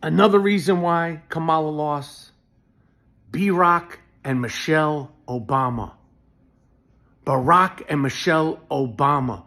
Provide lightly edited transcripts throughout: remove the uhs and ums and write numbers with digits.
Another reason why Kamala lost, Barack and Michelle Obama. Barack and Michelle Obama,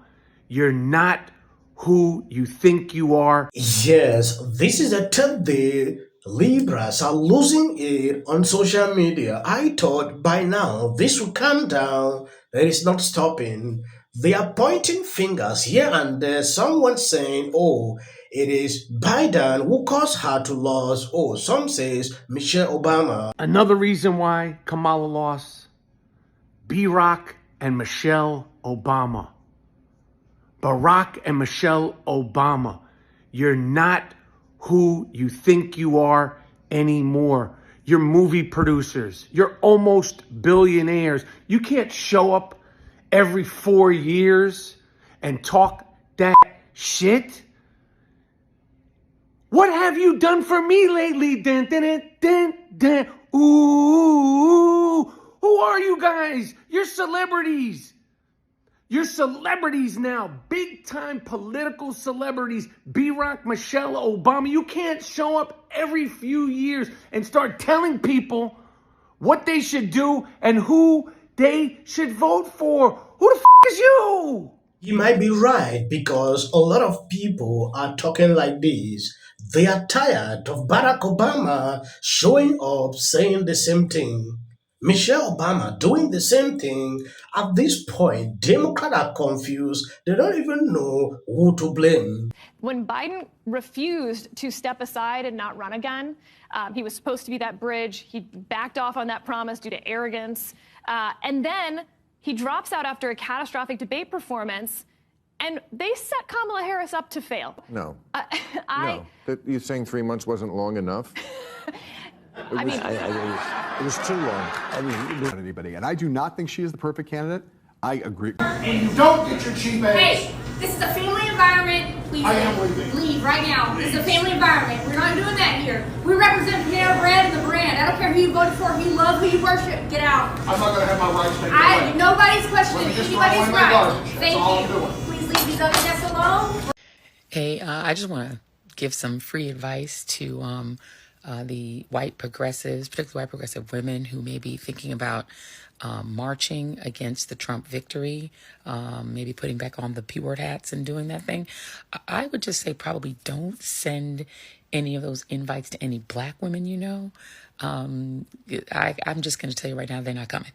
you're not who you think you are. Yes, this is a third day Libras are losing it on social media. I thought by now this would calm down. It is not stopping. They are pointing fingers here and there. Someone saying, oh, it is Biden who caused her to lose. Oh, some says Michelle Obama. Another reason why Kamala lost, Barack and Michelle Obama. Barack and Michelle Obama, you're not who you think you are anymore. You're movie producers. You're almost billionaires. You can't show up every 4 years and talk that shit. What have you done for me lately? Dun, dun, dun, dun, dun. Ooh, who are you guys? You're celebrities. You're celebrities now, big time political celebrities. Barack, Michelle Obama. You can't show up every few years and start telling people what they should do and who they should vote for. Who the f*** is you? You might be right because a lot of people are talking like this. They are tired of Barack Obama showing up saying the same thing. Michelle Obama doing the same thing. At this point, Democrats are confused. They don't even know who to blame. When Biden refused to step aside and not run again, he was supposed to be that bridge. He backed off on that promise due to arrogance. And then he drops out after a catastrophic debate performance, and they set Kamala Harris up to fail. No. No. You're saying 3 months wasn't long enough? It was too long. Anybody, and I do not think she is the perfect candidate. I agree. And you don't get your cheap ass. Hey, this is a family environment. Please leave right now. This is a family environment. We're not doing that here. We represent Panera Bread and the brand. I don't care who you voted for, who you love, who you worship. Get out. I'm not going to have my rights taken away. Nobody's questioning anybody's rights. Thank all you. I'm doing. Please leave these other guests alone. Hey, I just want to give some free advice to the white progressives, particularly white progressive women who may be thinking about marching against the Trump victory, maybe putting back on the P-word hats and doing that thing. I would just say probably don't send any of those invites to any black women you know. I'm just going to tell you right now, they're not coming.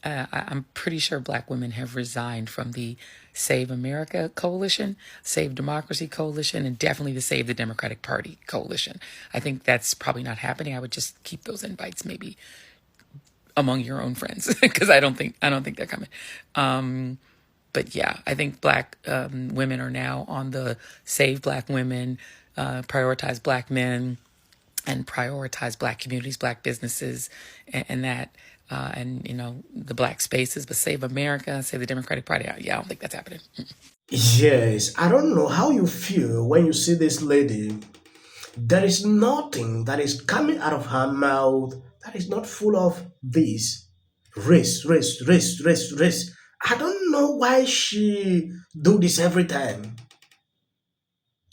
I'm pretty sure black women have resigned from the Save America Coalition, Save Democracy Coalition, and definitely the Save the Democratic Party Coalition. I think that's probably not happening. I would just keep those invites maybe among your own friends because I don't think they're coming. But yeah, I think black women are now on the Save Black Women, Prioritize Black Men, and prioritize black communities, black businesses, and that. And, you know, the black spaces, but Save America, Save the Democratic Party. Yeah, I don't think that's happening. Yes, I don't know how you feel when you see this lady. There is nothing that is coming out of her mouth that is not full of this. Race. I don't know why she do this every time.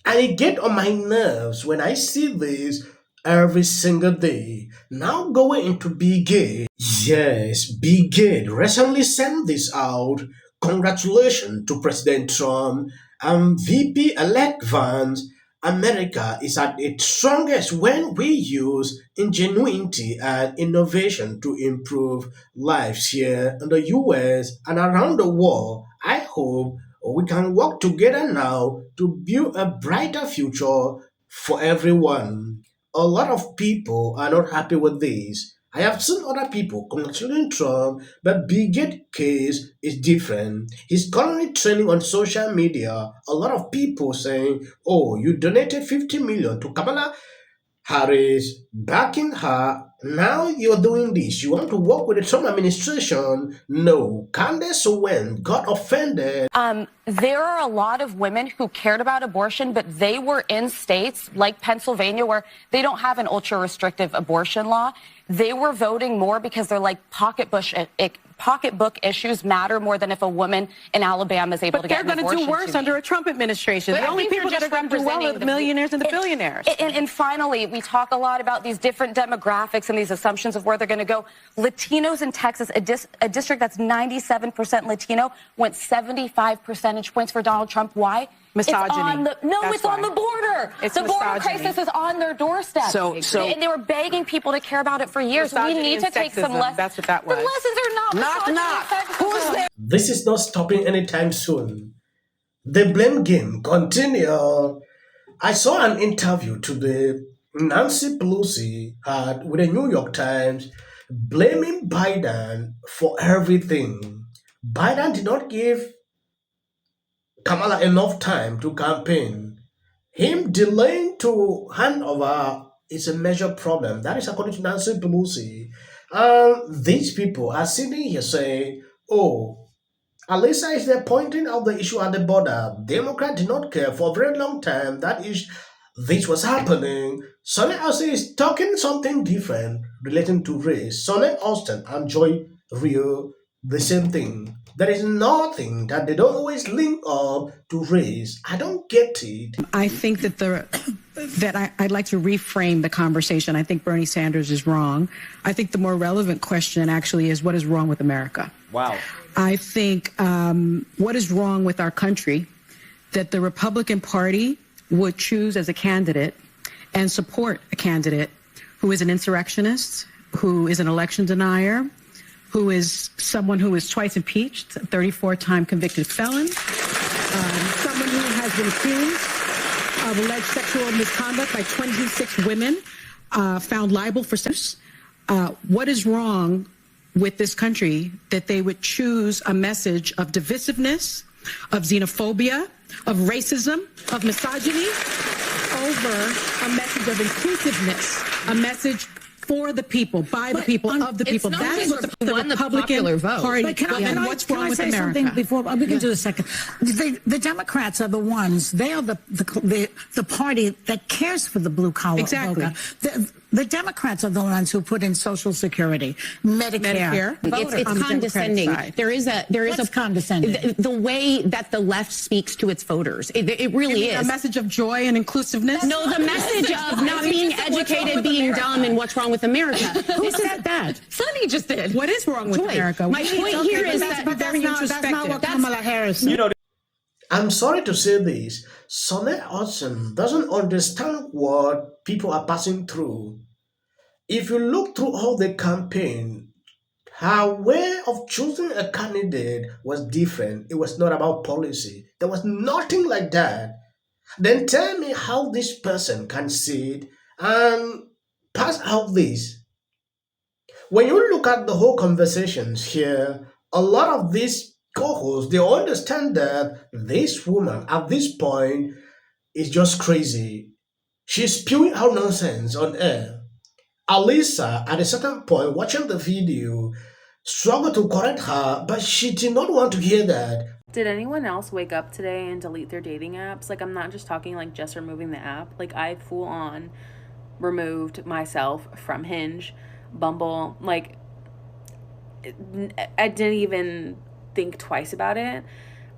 And it get on my nerves when I see this every single day. Now going into Be Gay. Yes, Be Gay recently sent this out. Congratulations to President Trump and VP-elect Vance. America is at its strongest when we use ingenuity and innovation to improve lives here in the US and around the world. I hope we can work together now to build a brighter future for everyone. A lot of people are not happy with this. I have seen other people congratulating Trump, but Big's case is different. He's currently trending on social media. A lot of people saying, "Oh, you donated 50 million to Kamala Harris, backing her Now you're doing this. You want to work with the Trump administration? No. Candace Owens got offended. There are a lot of women who cared about abortion, but they were in states like Pennsylvania where they don't have an ultra restrictive abortion law. They were voting more because they're like pocketbook issues matter more than if a woman in Alabama is able to get an abortion. But they're going to do worse under a Trump administration. The only people that are going to do well are the millionaires and the billionaires. And finally, we talk a lot about these different demographics and these assumptions of where they're going to go. Latinos in Texas, a district that's 97% Latino, went 75 percentage points for Donald Trump. Why? Misogyny. It's on the border. It's the border misogyny. crisis is on their doorstep. And they were begging people to care about it for years. We need to take some lessons. That's what that was. The lessons are not misogyny. Who's there? This is not stopping anytime soon. The blame game continue. I saw an interview today Nancy Pelosi had with the New York Times blaming Biden for everything. Biden did not give Kamala enough time to campaign. Him delaying to hand over is a major problem. That is according to Nancy Pelosi. And these people are sitting here saying, oh, Alyssa is there pointing out the issue at the border. Democrats did not care for a very long time that this was happening. Sunny Hostin is talking something different relating to race. Sunny Hostin and Joy Rio, the same thing. There is nothing that they don't always link up to race. I don't get it. I think that I'd like to reframe the conversation. I think Bernie Sanders is wrong. I think the more relevant question actually is what is wrong with America? Wow. I think what is wrong with our country that the Republican Party would choose as a candidate and support a candidate who is an insurrectionist, who is an election denier, who is someone who is twice impeached, 34-time convicted felon, someone who has been accused of alleged sexual misconduct by 26 women, found liable for sex. What is wrong with this country that they would choose a message of divisiveness, of xenophobia, of racism, of misogyny, over a message of inclusiveness, a message for the people, by the people, of the people. That is what the Republican Party. But can what's wrong with say America? Something before we can do a second. The Democrats are the ones. They are the party that cares for the blue collar. Exactly. The Democrats are the ones who put in Social Security, Medicare. It's condescending. There is a condescending. The way that the left speaks to its voters. It really is a message of joy and inclusiveness. No, the message of not being educated, being dumb, and what's wrong with America. Who said that? Sunny just did. What is wrong with America? My point here is that that's not what Kamala Harris. I'm sorry to say this. Sunny Hostin doesn't understand what people are passing through. If you look through all the campaign, her way of choosing a candidate was different. It was not about policy. There was nothing like that. Then tell me how this person can sit and pass out this. When you look at the whole conversations here, a lot of these co-hosts, they understand that this woman at this point is just crazy. She's spewing out nonsense on air. Alyssa, at a certain point, watching the video, struggled to correct her, but she did not want to hear that. Did anyone else wake up today and delete their dating apps? Like, I'm not just talking like just removing the app. Like, I full on removed myself from Hinge, Bumble. Like, I didn't even think twice about it.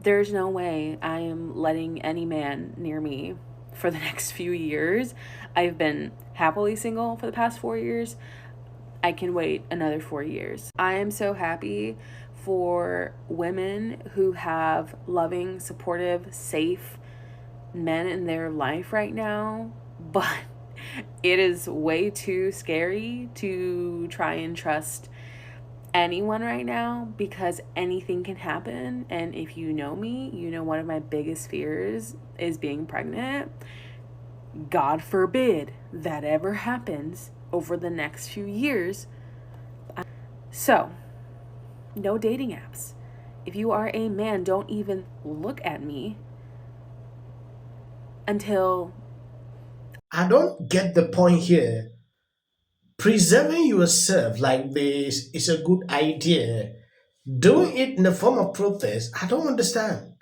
There's no way I am letting any man near me for the next few years. I've been happily single for the past 4 years. I can wait another 4 years. I am so happy for women who have loving, supportive, safe men in their life right now, but it is way too scary to try and trust anyone right now because anything can happen. And if you know me, you know one of my biggest fears is being pregnant. God forbid that ever happens over the next few years. So, no dating apps. If you are a man, don't even look at me until... I don't get the point here. preserving yourself like this is a good idea. Doing it in the form of protest, I don't understand.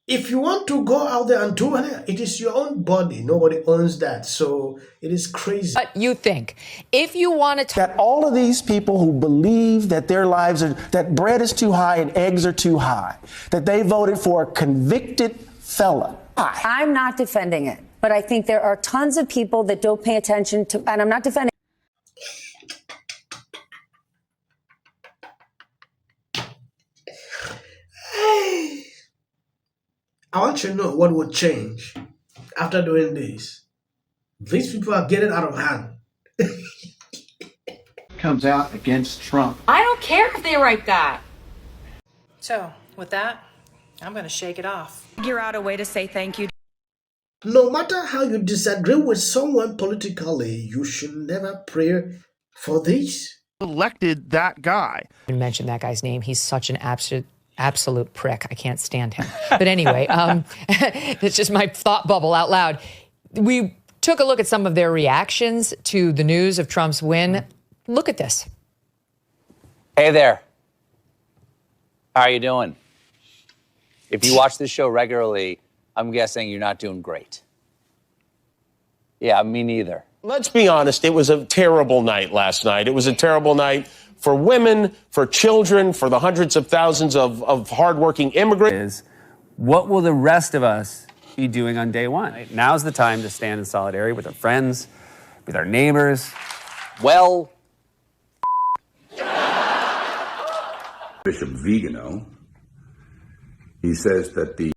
If you want to go out there and do it, it is your own body. Nobody owns that. So it is crazy. But you think if you want to that all of these people who believe that their lives are, that bread is too high and eggs are too high, that they voted for a convicted felon. I'm not defending it, but I think there are tons of people that don't pay attention to, and I'm not defending. I want to know what would change after doing this. These people are getting out of hand. Comes out against Trump. I don't care if they write that. So, with that, I'm going to shake it off. figure out a way to say thank you. No matter how you disagree with someone politically, you should never pray for this. Elected that guy. I mentioned that guy's name. He's such an absolute prick. I can't stand him. But anyway, it's just my thought bubble out loud. We took a look at some of their reactions to the news of Trump's win. Look at this. Hey there. How are you doing? If you watch this show regularly, I'm guessing you're not doing great. Yeah, me neither. Let's be honest, it was a terrible night last night. It was a terrible night for women, for children, for the hundreds of thousands of hardworking immigrants. What will the rest of us be doing on day one? Right? Now's the time to stand in solidarity with our friends, with our neighbors. Well, Bishop Vigano, he says that the